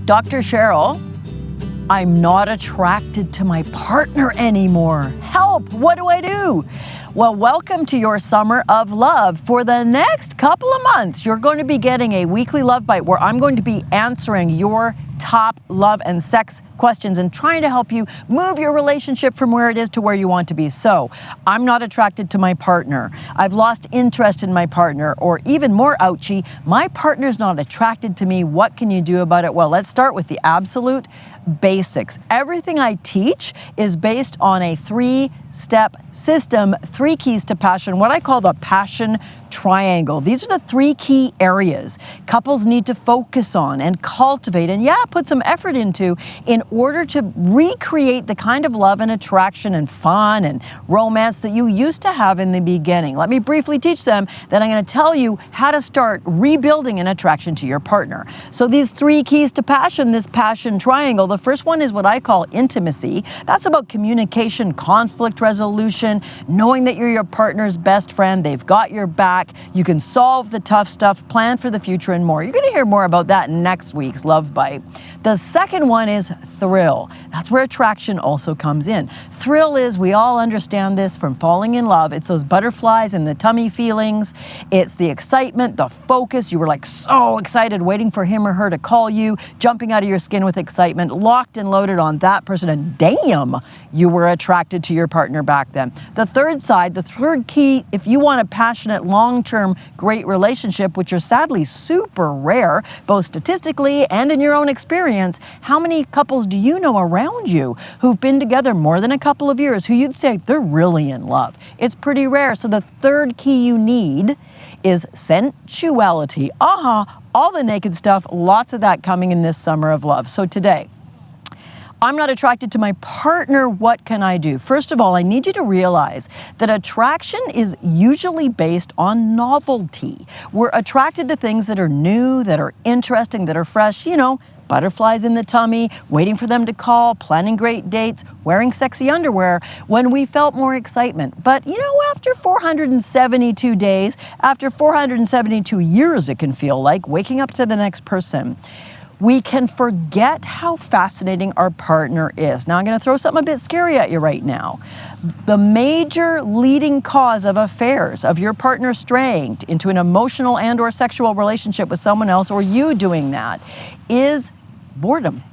Dr. Cheryl, I'm not attracted to my partner anymore. Help, what do I do? Well, welcome to your summer of love. For the next couple of months, you're going to be getting a weekly love bite where I'm going to be answering your top love and sex questions and trying to help you move your relationship from where it is to where you want to be. So, I'm not attracted to my partner. I've lost interest in my partner, or even more ouchy, my partner's not attracted to me. What can you do about it? Well, let's start with the absolute basics. Everything I teach is based on a 3-step system, 3 keys to passion, what I call the passion triangle. These are the 3 key areas couples need to focus on and cultivate and put some effort into in order to recreate the kind of love and attraction and fun and romance that you used to have in the beginning. Let me briefly teach them, then I'm going to tell you how to start rebuilding an attraction to your partner. So these 3 keys to passion, this passion triangle, the first one is what I call intimacy. That's about communication, conflict resolution, knowing that you're your partner's best friend, they've got your back, you can solve the tough stuff, plan for the future, and more. You're going to hear more about that in next week's Love Bite. The second one is thrill. That's where attraction also comes in. Thrill is, we all understand this from falling in love, it's those butterflies in the tummy feelings, it's the excitement, the focus, you were like so excited waiting for him or her to call you, jumping out of your skin with excitement, locked and loaded on that person, and damn, you were attracted to your partner back then. The third side, the third key, if you want a passionate, long-term, great relationship, which are sadly super rare, both statistically and in your own experience, how many couples do you know around you who've been together more than a couple of years who you'd say they're really in love? It's pretty rare. So the third key you need is sensuality. All the naked stuff, lots of that coming in this summer of love. So today, I'm not attracted to my partner, what can I do? First of all, I need you to realize that attraction is usually based on novelty. We're attracted to things that are new, that are interesting, that are fresh, butterflies in the tummy, waiting for them to call, planning great dates, wearing sexy underwear, when we felt more excitement. But after 472 days, after 472 years, it can feel like waking up to the next person, we can forget how fascinating our partner is. Now, I'm going to throw something a bit scary at you right now. The major leading cause of affairs, of your partner straying into an emotional and or sexual relationship with someone else, or you doing that, is boredom.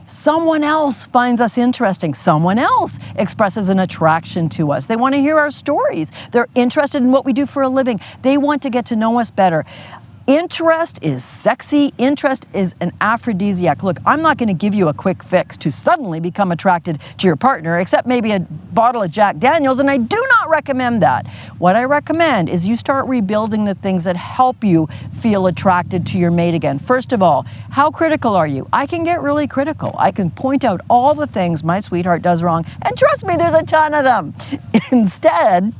Someone else finds us interesting. Someone else expresses an attraction to us. They want to hear our stories. They're interested in what we do for a living. They want to get to know us better. Interest is sexy. Interest is an aphrodisiac. Look, I'm not going to give you a quick fix to suddenly become attracted to your partner, except maybe a bottle of Jack Daniels, and I do not recommend that. What I recommend is you start rebuilding the things that help you feel attracted to your mate again. First of all, how critical are you? I can get really critical. I can point out all the things my sweetheart does wrong, and trust me, there's a ton of them. Instead,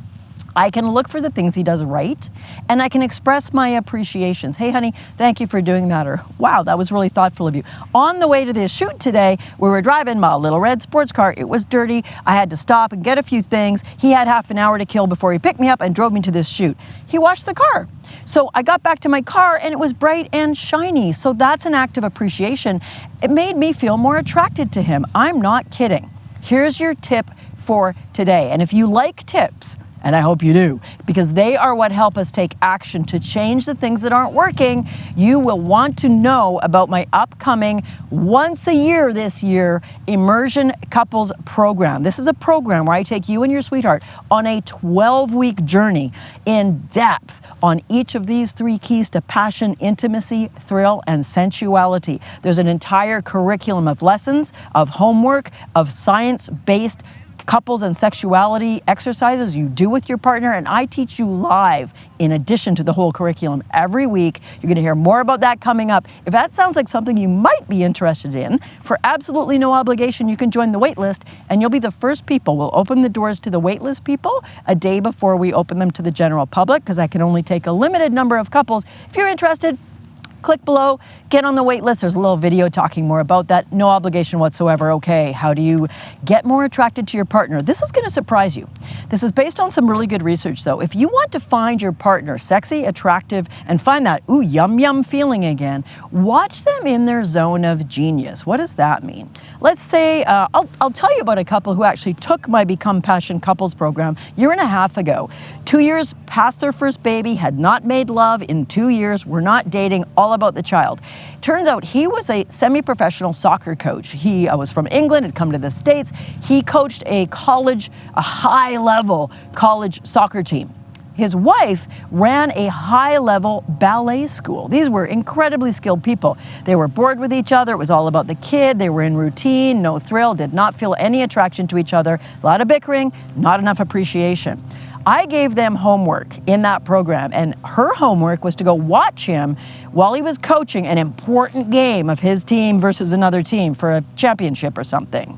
I can look for the things he does right, and I can express my appreciations. Hey, honey, thank you for doing that, or wow, that was really thoughtful of you. On the way to this shoot today, we were driving my little red sports car. It was dirty. I had to stop and get a few things. He had half an hour to kill before he picked me up and drove me to this shoot. He washed the car. So I got back to my car and it was bright and shiny. So that's an act of appreciation. It made me feel more attracted to him. I'm not kidding. Here's your tip for today. And if you like tips, and I hope you do, because they are what help us take action to change the things that aren't working, you will want to know about my upcoming once a year this year Immersion Couples Program. This is a program where I take you and your sweetheart on a 12-week journey in depth on each of these 3 keys to passion, intimacy, thrill, and sensuality. There's an entire curriculum of lessons, of homework, of science-based couples and sexuality exercises you do with your partner, and I teach you live in addition to the whole curriculum every week. You're going to hear more about that coming up. If that sounds like something you might be interested in, for absolutely no obligation, you can join the waitlist, and you'll be the first people. We'll open the doors to the waitlist people a day before we open them to the general public, because I can only take a limited number of couples. If you're interested, click below, get on the wait list. There's a little video talking more about that. No obligation whatsoever. Okay, how do you get more attracted to your partner? This is going to surprise you. This is based on some really good research, though. If you want to find your partner sexy, attractive, and find that ooh, yum, yum feeling again, watch them in their zone of genius. What does that mean? Let's say, I'll tell you about a couple who actually took my Become Passion Couples program a year and a half ago. 2 years past their first baby, had not made love in 2 years, were not dating, all about the child. Turns out he was a semi-professional soccer coach. He was from England, had come to the States. He coached a high-level college soccer team. His wife ran a high-level ballet school. These were incredibly skilled people. They were bored with each other. It was all about the kid. They were in routine, no thrill, did not feel any attraction to each other. A lot of bickering, not enough appreciation. I gave them homework in that program, and her homework was to go watch him while he was coaching an important game of his team versus another team for a championship or something.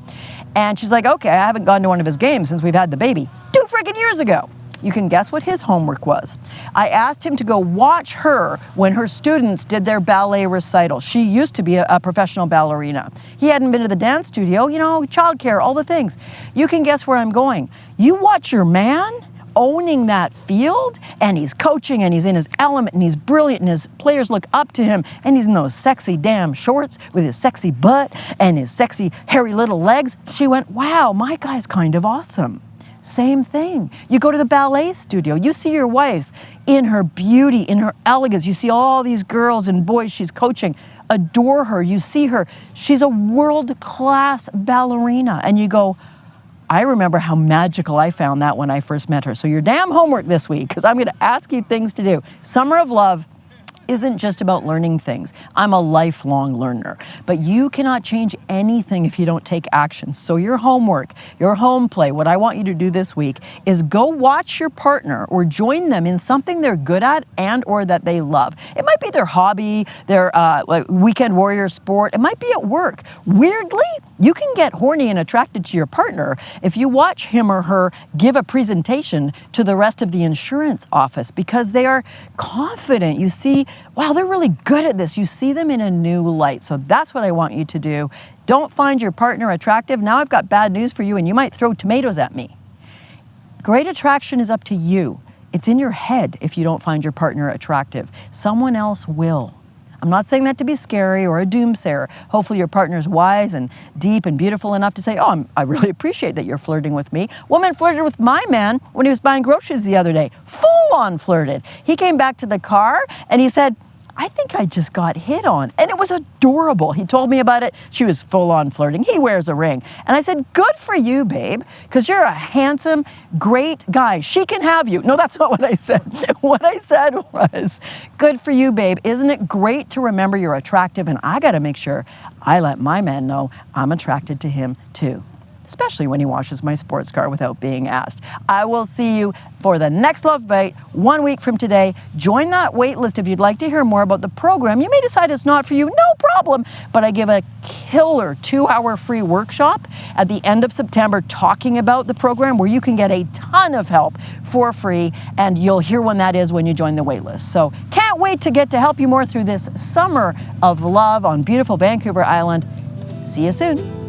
And she's like, okay, I haven't gone to one of his games since we've had the baby 2 freaking years ago. You can guess what his homework was. I asked him to go watch her when her students did their ballet recital. She used to be a professional ballerina. He hadn't been to the dance studio, childcare, all the things. You can guess where I'm going. You watch your man owning that field, and he's coaching, and he's in his element, and he's brilliant, and his players look up to him, and he's in those sexy damn shorts with his sexy butt and his sexy hairy little legs. She went, wow, my guy's kind of awesome. Same thing. You go to the ballet studio, you see your wife in her beauty, in her elegance. You see all these girls and boys she's coaching adore her. You see her, she's a world-class ballerina, and you go, I remember how magical I found that when I first met her. So your damn homework this week, because I'm going to ask you things to do. Summer of Love isn't just about learning things. I'm a lifelong learner, but you cannot change anything if you don't take action. So your homework, your home play, what I want you to do this week is go watch your partner or join them in something they're good at and or that they love. It might be their hobby, their like weekend warrior sport. It might be at work. Weirdly, you can get horny and attracted to your partner if you watch him or her give a presentation to the rest of the insurance office because they are confident. You see, wow, they're really good at this. You see them in a new light. So that's what I want you to do. Don't find your partner attractive. Now I've got bad news for you, and you might throw tomatoes at me. Great attraction is up to you. It's in your head if you don't find your partner attractive. Someone else will. I'm not saying that to be scary or a doomsayer. Hopefully your partner's wise and deep and beautiful enough to say, oh, I really appreciate that you're flirting with me. Woman flirted with my man when he was buying groceries the other day. Full on flirted. He came back to the car and he said, I think I just got hit on. And it was adorable. He told me about it. She was full on flirting. He wears a ring. And I said, good for you, babe, because you're a handsome, great guy. She can have you. No, that's not what I said. What I said was, good for you, babe. Isn't it great to remember you're attractive? And I got to make sure I let my man know I'm attracted to him too. Especially when he washes my sports car without being asked. I will see you for the next Love Bite 1 week from today. Join that wait list if you'd like to hear more about the program. You may decide it's not for you, no problem, but I give a killer 2-hour free workshop at the end of September talking about the program where you can get a ton of help for free, and you'll hear when that is when you join the wait list. So can't wait to get to help you more through this summer of love on beautiful Vancouver Island. See you soon.